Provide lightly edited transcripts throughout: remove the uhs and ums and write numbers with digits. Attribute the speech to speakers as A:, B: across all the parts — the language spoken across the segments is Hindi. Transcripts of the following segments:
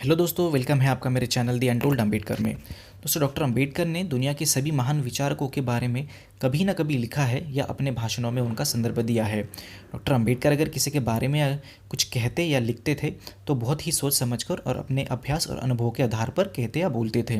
A: हेलो दोस्तों, वेलकम है आपका मेरे चैनल दी अनटोल्ड अम्बेडकर में। दोस्तों, डॉक्टर अम्बेडकर ने दुनिया के सभी महान विचारकों के बारे में कभी ना कभी लिखा है या अपने भाषणों में उनका संदर्भ दिया है। डॉक्टर अम्बेडकर अगर किसी के बारे में कुछ कहते या लिखते थे तो बहुत ही सोच समझकर और अपने अभ्यास और अनुभव के आधार पर कहते या बोलते थे।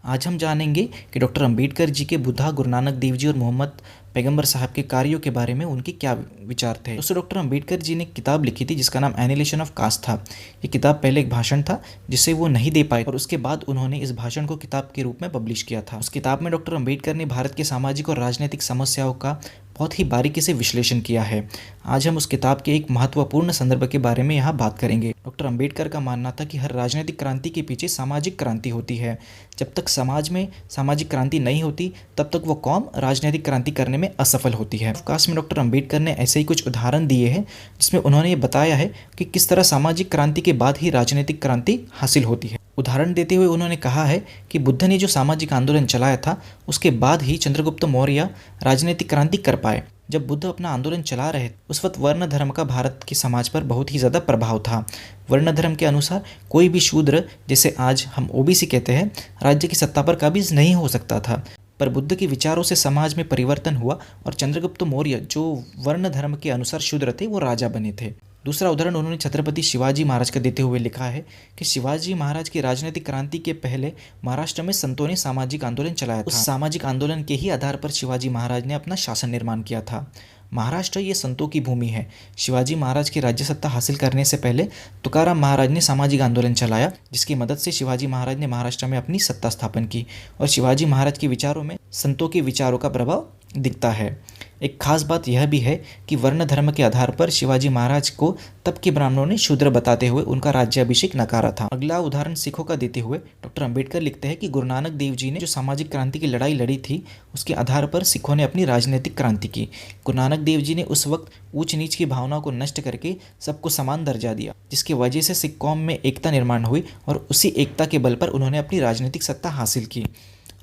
A: आज हम जानेंगे कि डॉक्टर अम्बेडकर जी के बुद्धा, गुरु नानक देव जी और मोहम्मद पैगंबर साहब के कार्यों के बारे में उनके क्या विचार थे। दोस्तों, डॉक्टर अम्बेडकर जी ने किताब लिखी थी जिसका नाम एनिलेशन ऑफ कास्ट था। ये किताब पहले एक भाषण था जिसे वो नहीं दे पाए और उसके बाद उन्होंने इस भाषण को किताब के रूप में पब्लिश किया था। उस किताब में डॉक्टर अम्बेडकर ने भारत के सामाजिक और राजनीतिक समस्याओं का बहुत ही बारीकी से विश्लेषण किया है। आज हम उस किताब के एक महत्वपूर्ण संदर्भ के बारे में यहाँ बात करेंगे। डॉक्टर अम्बेडकर का मानना था कि हर राजनीतिक क्रांति के पीछे सामाजिक क्रांति होती है। जब तक समाज में सामाजिक क्रांति नहीं होती तब तक वो कौम राजनीतिक क्रांति करने में असफल होती है। अवकाश में डॉक्टर अम्बेडकर ने ऐसे ही कुछ उदाहरण दिए हैं जिसमें उन्होंने ये बताया है कि किस तरह सामाजिक क्रांति के बाद ही राजनीतिक क्रांति हासिल होती है। उदाहरण देते हुए उन्होंने कहा है कि बुद्ध ने जो सामाजिक आंदोलन चलाया था उसके बाद ही चंद्रगुप्त मौर्य राजनीतिक क्रांति कर पाए। जब बुद्ध अपना आंदोलन चला रहे उस वक्त वर्ण धर्म का भारत के समाज पर बहुत ही ज़्यादा प्रभाव था। वर्ण धर्म के अनुसार कोई भी शूद्र, जिसे आज हम ओबीसी कहते हैं, राज्य की सत्ता पर काबिज नहीं हो सकता था। पर बुद्ध के विचारों से समाज में परिवर्तन हुआ और चंद्रगुप्त मौर्य जो वर्ण धर्म के अनुसार शूद्र थे वो राजा बने थे। दूसरा उदाहरण उन्होंने छत्रपति शिवाजी महाराज का देते हुए लिखा है कि शिवाजी महाराज की राजनीतिक क्रांति के पहले महाराष्ट्र में संतों ने सामाजिक आंदोलन चलाया था। उस सामाजिक आंदोलन के ही आधार पर शिवाजी महाराज ने अपना शासन निर्माण किया था। महाराष्ट्र ये संतों की भूमि है। शिवाजी महाराज की राज्य सत्ता हासिल करने से पहले तुकाराम महाराज ने सामाजिक आंदोलन चलाया जिसकी मदद से शिवाजी महाराज ने महाराष्ट्र में अपनी सत्ता स्थापन की और शिवाजी महाराज के विचारों में संतों के विचारों का प्रभाव दिखता है। एक खास बात यह भी है कि वर्ण धर्म के आधार पर शिवाजी महाराज को तब के ब्राह्मणों ने शूद्र बताते हुए उनका राज्याभिषेक नकारा था। अगला उदाहरण सिखों का देते हुए डॉक्टर अम्बेडकर लिखते हैं कि गुरु नानक देव जी ने जो सामाजिक क्रांति की लड़ाई लड़ी थी उसके आधार पर सिखों ने अपनी राजनीतिक क्रांति की। गुरु नानक देव जी ने उस वक्त ऊंच नीच की भावना को नष्ट करके सबको समान दर्जा दिया, जिसकी वजह से सिख कौम में एकता निर्माण हुई और उसी एकता के बल पर उन्होंने अपनी राजनीतिक सत्ता हासिल की।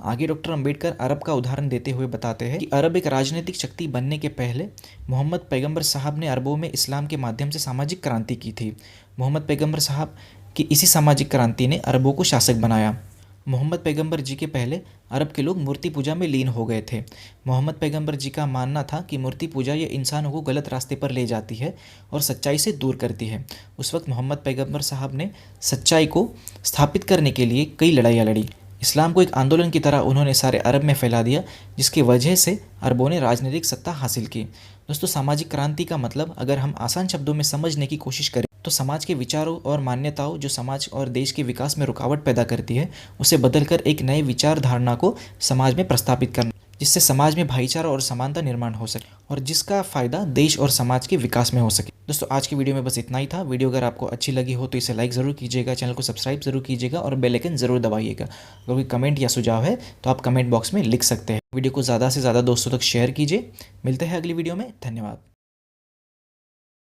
A: आगे डॉक्टर अम्बेडकर अरब का उदाहरण देते हुए बताते हैं कि अरब एक राजनीतिक शक्ति बनने के पहले मोहम्मद पैगंबर साहब ने अरबों में इस्लाम के माध्यम से सामाजिक क्रांति की थी। मोहम्मद पैगंबर साहब की इसी सामाजिक क्रांति ने अरबों को शासक बनाया। मोहम्मद पैगंबर जी के पहले अरब के लोग मूर्ति पूजा में लीन हो गए थे। मोहम्मद पैगंबर जी का मानना था कि मूर्ति पूजा ये इंसानों को गलत रास्ते पर ले जाती है और सच्चाई से दूर करती है। उस वक्त मोहम्मद पैगंबर साहब ने सच्चाई को स्थापित करने के लिए कई लड़ाइयाँ लड़ी। इस्लाम को एक आंदोलन की तरह उन्होंने सारे अरब में फैला दिया जिसकी वजह से अरबों ने राजनीतिक सत्ता हासिल की। दोस्तों, सामाजिक क्रांति का मतलब अगर हम आसान शब्दों में समझने की कोशिश करें तो समाज के विचारों और मान्यताओं जो समाज और देश के विकास में रुकावट पैदा करती है उसे बदलकर एक नए विचार धारणा को समाज में प्रस्थापित करना, जिससे समाज में भाईचारा और समानता निर्माण हो सके और जिसका फ़ायदा देश और समाज के विकास में हो सके। दोस्तों, आज की वीडियो में बस इतना ही था। वीडियो अगर आपको अच्छी लगी हो तो इसे लाइक ज़रूर कीजिएगा, चैनल को सब्सक्राइब ज़रूर कीजिएगा और बेल आइकन ज़रूर दबाइएगा। अगर कोई कमेंट या सुझाव है तो आप कमेंट बॉक्स में लिख सकते हैं। वीडियो को ज़्यादा से ज़्यादा दोस्तों तक शेयर कीजिए। मिलते हैं अगली वीडियो में। धन्यवाद।